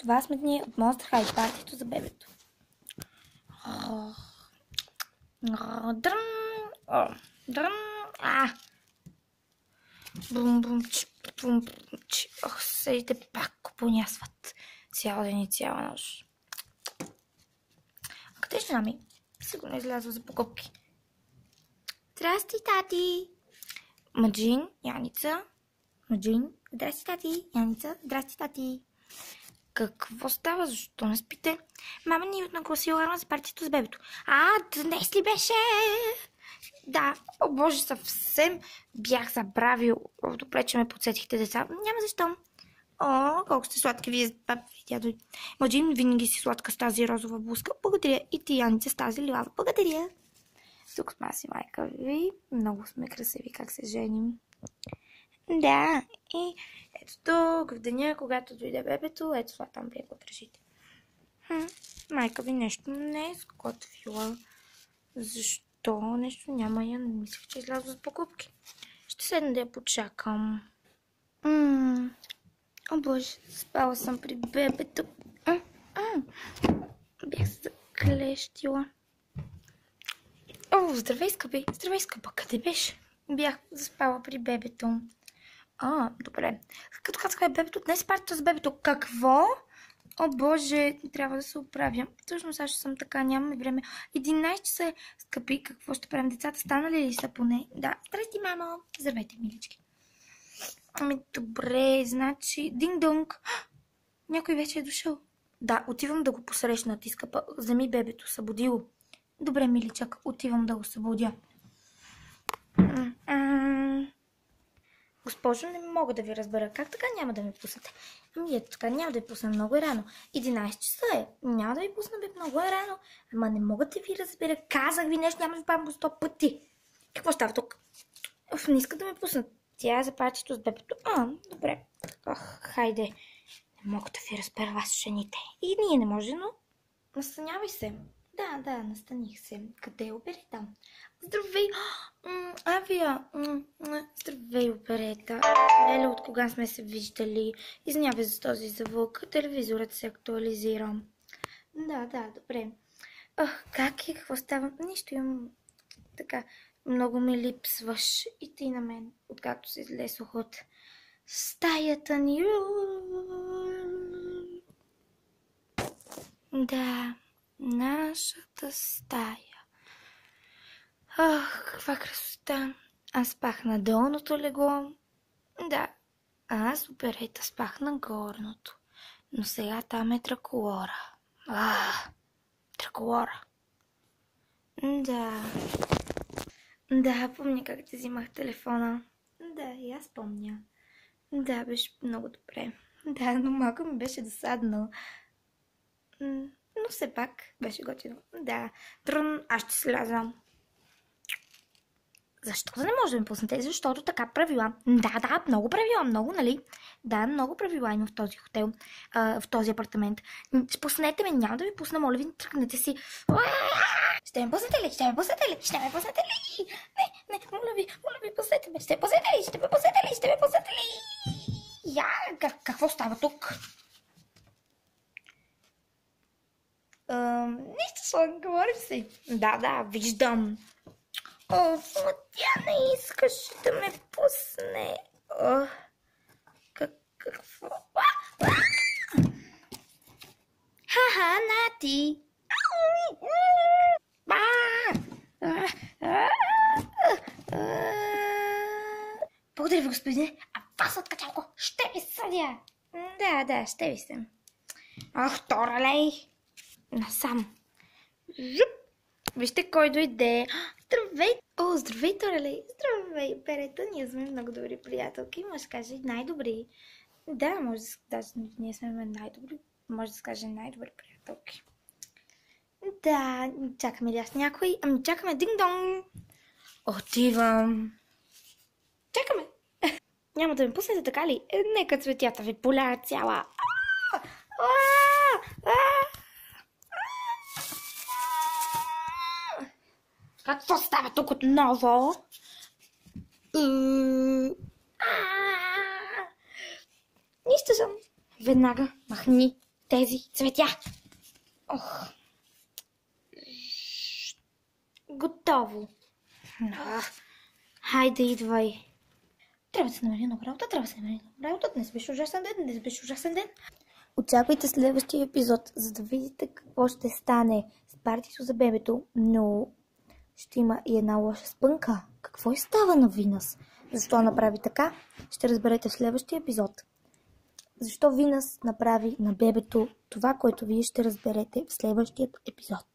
Това сме ние от Monster High, партито за бебето. Съдите пак понясват цял ден и цяла нощ. А къде жена ми? Сигурно излязва за покупки. Здрасти, тати! Маджин, Яница. Маджин, здрасти, тати. Яница, здрасти, тати. Какво става? Защо не спите? Мама ни нагласи аларма за партито с бебето. Днес ли беше? Да, о боже, съвсем бях забравил. Добре, че ме подсетихте, деца. Няма защо. Колко сте сладки вие, папа и дядо. Маджин, винаги си сладка с тази розова блузка. Благодаря. И ти, Яница, с тази лилава. Благодаря. Тук сме аз и майка ви. Много сме красиви, как се женим. Да, и ето тук, в деня, когато дойде бебето, ето това там вие го държите. Майка ви нещо не е сготвила. Защо? Нещо няма, я не мислех, че изляза за покупки. Ще седна да я почакам. О боже, спала съм при бебето. Бях се заклещила. Здравей, скъпи. Здравей, скъпа. Къде беше? Бях заспала при бебето. Добре. Като казах бебето, днес партията с бебето. Какво? О боже, трябва да се оправя. Точно сега ще съм така, нямаме време. 11 часа, скъпи, какво ще правим? Децата станали ли са поне? Да. Здрасти, мамо. Здравейте, милички. Добре, значи... Динг-донг. Някой вече е дошъл. Да, отивам да го посрещна, ти, скъпа. Вземи бебето, събуди го. Добре, миличък, отивам да го събудя. Госпожо, не мога да ви разбера. Как така няма да ме пуснете? Ето така, няма да ви пусна, много е рано. 11 часа е. Няма да ви пусна, много е рано. Ама не мога да ви разбера. Казах ви нещо, няма да ви пам по 100 пъти. Какво става тук? Не иска да ме пуснат. Тя е за партито с бебето. Добре. Хайде. Не мога да ви разбера вас, жените. И ние не може, но... Настанявай се. Да, настаних се. Къде е оперета? Здравей! Авия! Здравей, оперета. Леле, от кога сме се виждали? Извинявай за този звук. Телевизорът се актуализира. Да, добре. Как е? Какво става? Нищо, имам така. Много ми липсваш. И ти на мен, откакто се излезох от стаята ни. Да, нашата стая. Каква красота. Аз спах на долното легло. Да, аз оперета спах на горното. Но сега там е драколора. Драколора. Да, помня как ти взимах телефона. Да, и аз помня. Да, беше много добре. Да, но малко ми беше досадно. Но все пак беше готино. Да, трудно, аз ще сляза. Защо да не може да ми пуснете? Защото така правила. Да, много правила, много, нали? Да, много правила има в този хотел, в този апартамент. Пуснете ме, няма да ви пусна, моля ви, тръгнете си. Ще ме пуснете ли? Не, моля ви, пуснете ме. Ще ме пуснете ли? Какво става тук? Нищо, слон, говорим си. Да, виждам. Тя не искаш да ме пусне. Какво? Нати! Благодаря ви, господине. Вас откачалко, ще ви съдя. Да, ще ви съм. Торалей. Насам. Вижте кой дойде. Здравей! Здравей, Торалей! Здравей, Перета! Ние сме много добри приятелки. Може да каже най-добри. Да, може да каже, ние сме най-добри. Може да каже най-добри приятелки. Да, чакаме ли аз някой? Чакаме динг-донг! Отивам. Чакаме! Няма да ме пуснете, така ли? Нека цветята ви полярат цяла. Какво става тук отново? Нищо съм. Веднага махни. тези цветя. Ох. Готово. Хайде, идвай. Трябва да се намери нова работа, Днес беше ужасен ден. Очаквайте следващия епизод, за да видите какво ще стане с партито за бебето, но ще има и една лоша спънка. Какво става на Винъс? Защо направи така? Ще разберете в следващия епизод. Защо Винъс направи на бебето това, което вие ще разберете в следващия епизод.